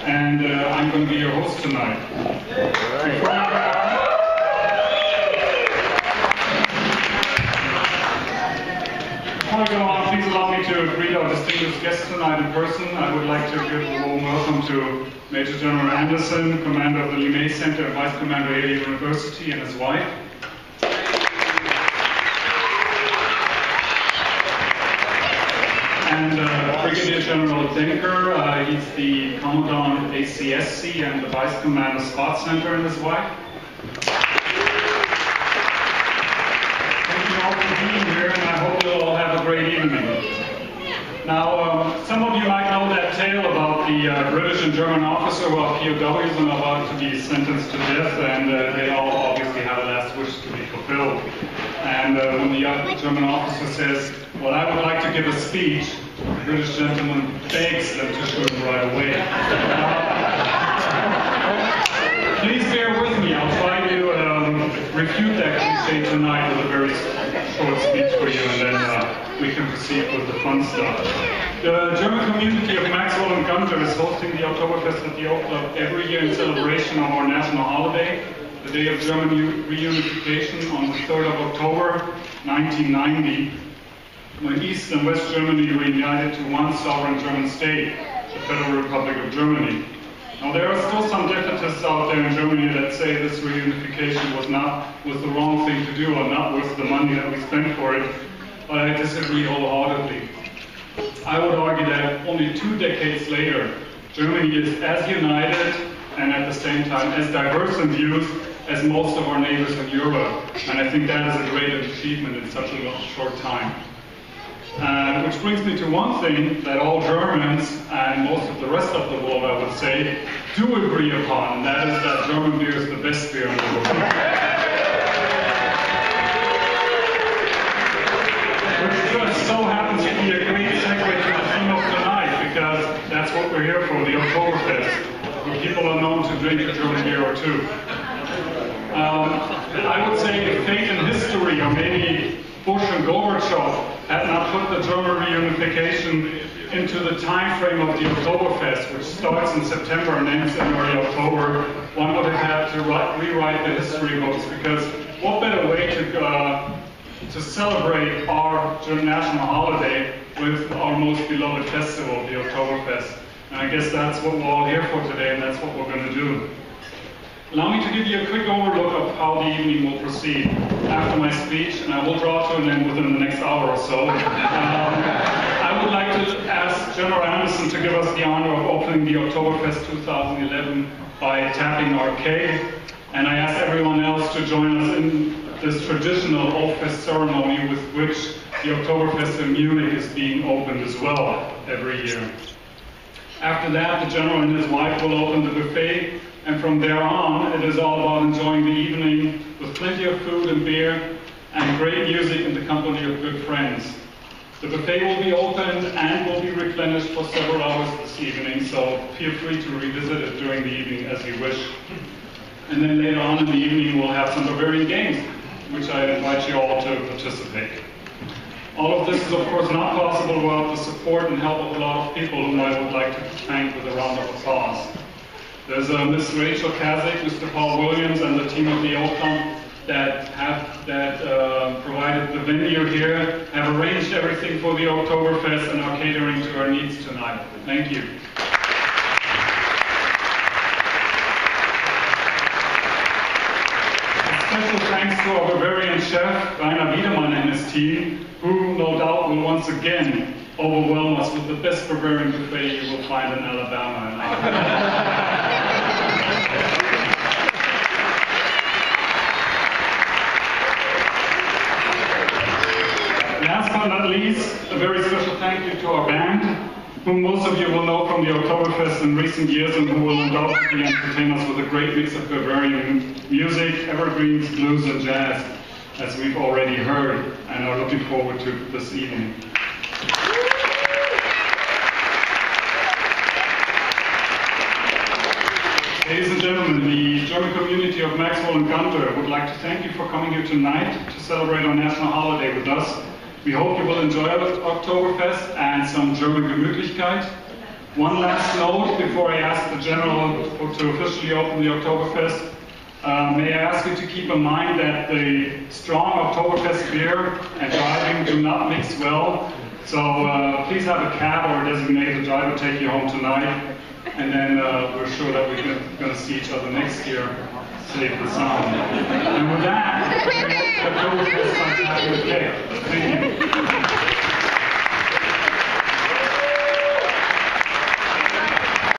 and I'm going to be your host tonight. Before I go on, please allow me to greet our distinguished guests tonight in person. I would like to give a warm welcome to Major General Anderson, Commander of the Limay Center and Vice Commander of Yale University, and his wife. And Brigadier General Denker, he's the Commandant of ACSC and the Vice Commander Spot Center, and his wife. Thank you all for being here, and I hope you'll all have a great evening. Now, some of you might know that tale about the British and German officer while POWs are about to be sentenced to death, and they all obviously have a last wish to be fulfilled. And when the German officer says, "Well, I would like to give a speech," the British gentleman begs them to shoot him right away. Please bear with me. I'll try to refute that cliche tonight with a very short speech for you, and then we can proceed with the fun stuff. The German community of Maxwell-Gunter is hosting the Oktoberfest at the Oak Club every year in celebration of our national holiday, the Day of German Reunification, on the 3rd of October, 1990, when East and West Germany reunited to one sovereign German state, the Federal Republic of Germany. Now, there are still some diplomatists out there in Germany that say this reunification was the wrong thing to do, or not worth the money that we spent for it, but I disagree wholeheartedly. I would argue that only 2 decades later, Germany is as united and at the same time as diverse in views as most of our neighbors in Europe, and I think that is a great achievement in such a short time. Which brings me to one thing that all Germans and most of the rest of the world, I would say, do agree upon, and that is that German beer is the best beer in the world. Which just so happens to be a great segue to the theme of tonight, because that's what we're here for, the Oktoberfest, where people are known to drink a German beer or two. I would say if fate and history, or maybe Bush and Gorbachev, had not put the German reunification into the time frame of the Oktoberfest, which starts in September and ends in early October, one would have had to rewrite the history books, because what better way to celebrate our national holiday with our most beloved festival, the Oktoberfest. And I guess that's what we're all here for today, and that's what we're going to do. Allow me to give you a quick overlook of how the evening will proceed. After my speech, and I will draw to an end within the next hour or so, I would like to ask General Anderson to give us the honor of opening the Oktoberfest 2011 by tapping our keg, and I ask everyone else to join us in this traditional Oktoberfest ceremony with which the Oktoberfest in Munich is being opened as well every year. After that, the General and his wife will open the buffet, and from there on, it is all about enjoying the evening with plenty of food and beer and great music in the company of good friends. The buffet will be opened and will be replenished for several hours this evening, so feel free to revisit it during the evening as you wish. And then later on in the evening, we'll have some Bavarian games, which I invite you all to participate. All of this is, of course, not possible without the support and help of a lot of people whom I would like to thank with a round of applause. There's Ms. Rachel Kazik, Mr. Paul Williams, and the team of the Oak Club that provided the venue here, have arranged everything for the Oktoberfest, and are catering to our needs tonight. Thank you. Special thanks to our Bavarian chef, Rainer Wiedemann, and his team, who no doubt will once again overwhelm us with the best Bavarian buffet you will find in Alabama. Last but not least, a very special thank you to our band, whom most of you will know from the Oktoberfest in recent years, and who will undoubtedly entertain us with a great mix of Bavarian music, evergreens, blues, and jazz, as we've already heard, and are looking forward to this evening. Ladies and gentlemen, the German community of Maxwell-Gunter would like to thank you for coming here tonight to celebrate our national holiday with us. We hope you will enjoy Oktoberfest and some German Gemütlichkeit. One last note before I ask the General to officially open the Oktoberfest. May I ask you to keep in mind that the strong Oktoberfest beer and driving do not mix well. So please have a cab or a designated driver take you home tonight. And then we're sure that we're going to see each other next year, safe and sound. And with that, Oktoberfest, fantastic. Thank you.